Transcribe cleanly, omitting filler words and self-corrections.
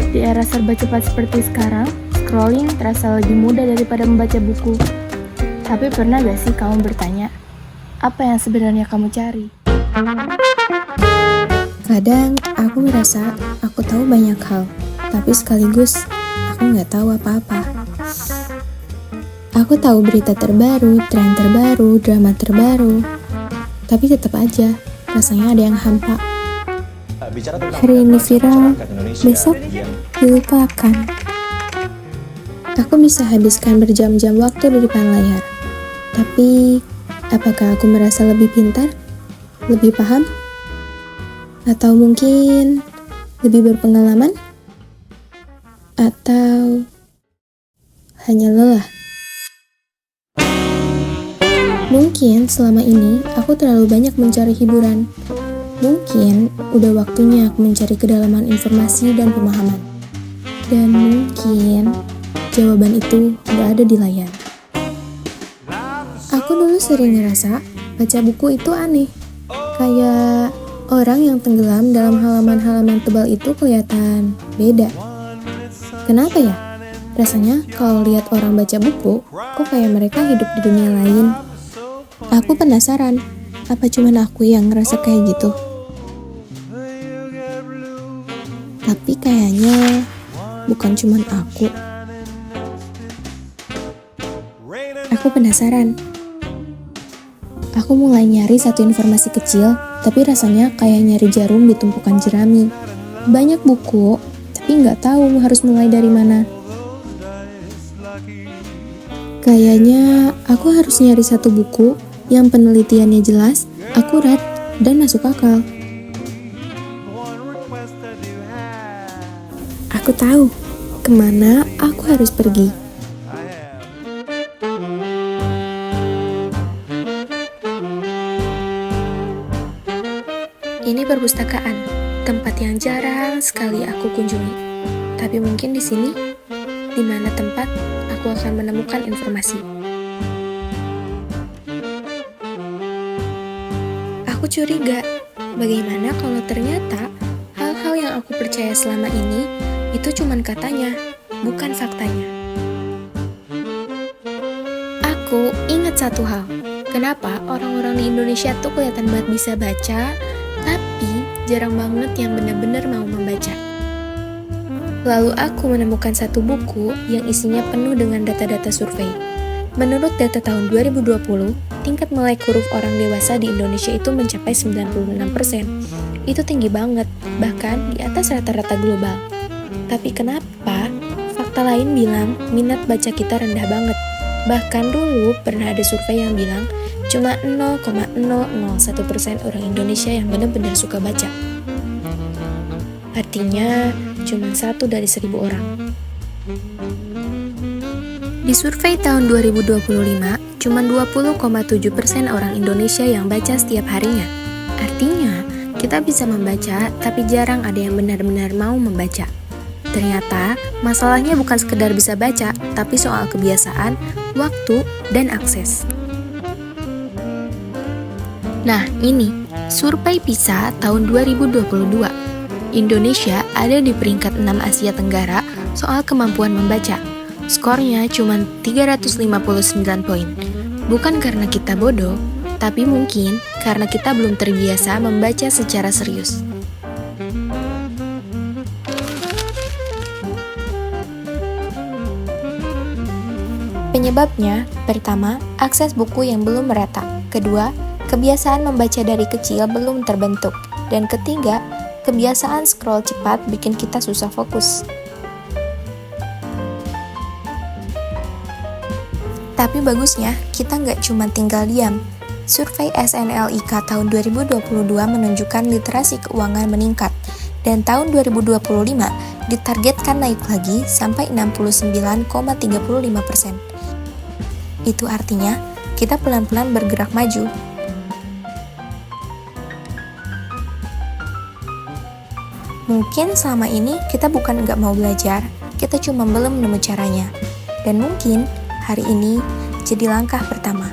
Di era serba cepat seperti sekarang, scrolling terasa lebih mudah daripada membaca buku. Tapi pernah gak sih kamu bertanya, apa yang sebenarnya kamu cari? Kadang aku merasa aku tahu banyak hal, tapi sekaligus aku nggak tahu apa-apa. Aku tahu berita terbaru, tren terbaru, drama terbaru, tapi tetap aja rasanya ada yang hampa. Hari ini viral, besok dilupakan. Aku bisa habiskan berjam-jam waktu di depan layar. Tapi, apakah aku merasa lebih pintar? Lebih paham? Atau mungkin lebih berpengalaman? Atau hanya lelah? Mungkin selama ini aku terlalu banyak mencari hiburan. Mungkin udah waktunya aku mencari kedalaman informasi dan pemahaman. Dan mungkin jawaban itu gak ada di layar. Aku dulu sering ngerasa baca buku itu aneh. Kayak orang yang tenggelam dalam halaman-halaman tebal itu kelihatan beda. Kenapa ya? Rasanya kalau lihat orang baca buku, kok kayak mereka hidup di dunia lain. Aku penasaran, apa cuman aku yang ngerasa kayak gitu? Tapi kayaknya bukan cuman aku. Aku penasaran. Aku mulai nyari satu informasi kecil, tapi rasanya kayak nyari jarum di tumpukan jerami. Banyak buku, tapi nggak tahu harus mulai dari mana. Kayaknya aku harus nyari satu buku yang penelitiannya jelas, akurat, dan masuk akal. Aku tahu kemana aku harus pergi. Ini perpustakaan, tempat yang jarang sekali aku kunjungi. Tapi mungkin di sini, di mana tempat aku akan menemukan informasi. Aku curiga, bagaimana kalau ternyata hal-hal yang aku percaya selama ini itu cuman katanya, bukan faktanya. Aku ingat satu hal, kenapa orang-orang di Indonesia tuh kelihatan banget bisa baca, tapi jarang banget yang benar-benar mau membaca. Lalu aku menemukan satu buku yang isinya penuh dengan data-data survei. Menurut data tahun 2020, tingkat melek huruf orang dewasa di Indonesia itu mencapai 96%. Itu tinggi banget, bahkan di atas rata-rata global. Tapi kenapa fakta lain bilang minat baca kita rendah banget? Bahkan dulu pernah ada survei yang bilang cuma 0,001% orang Indonesia yang benar-benar suka baca. Artinya cuma 1 dari 1.000 orang. Di survei tahun 2025, cuma 20,7% orang Indonesia yang baca setiap harinya. Artinya, kita bisa membaca, tapi jarang ada yang benar-benar mau membaca. Ternyata, masalahnya bukan sekedar bisa baca, tapi soal kebiasaan, waktu, dan akses. Nah, ini survei PISA tahun 2022. Indonesia ada di peringkat 6 Asia Tenggara soal kemampuan membaca. Skornya cuma 359 poin. Bukan karena kita bodoh, tapi mungkin karena kita belum terbiasa membaca secara serius. Penyebabnya, pertama, akses buku yang belum merata. Kedua, kebiasaan membaca dari kecil belum terbentuk. Dan ketiga, kebiasaan scroll cepat bikin kita susah fokus. Tapi bagusnya, kita nggak cuma tinggal diam. Survei SNLIK tahun 2022 menunjukkan literasi keuangan meningkat. Dan tahun 2025 ditargetkan naik lagi sampai 69,35%. Itu artinya, kita pelan-pelan bergerak maju. Mungkin selama ini kita bukan nggak mau belajar, kita cuma belum nemu caranya. Dan mungkin hari ini jadi langkah pertama.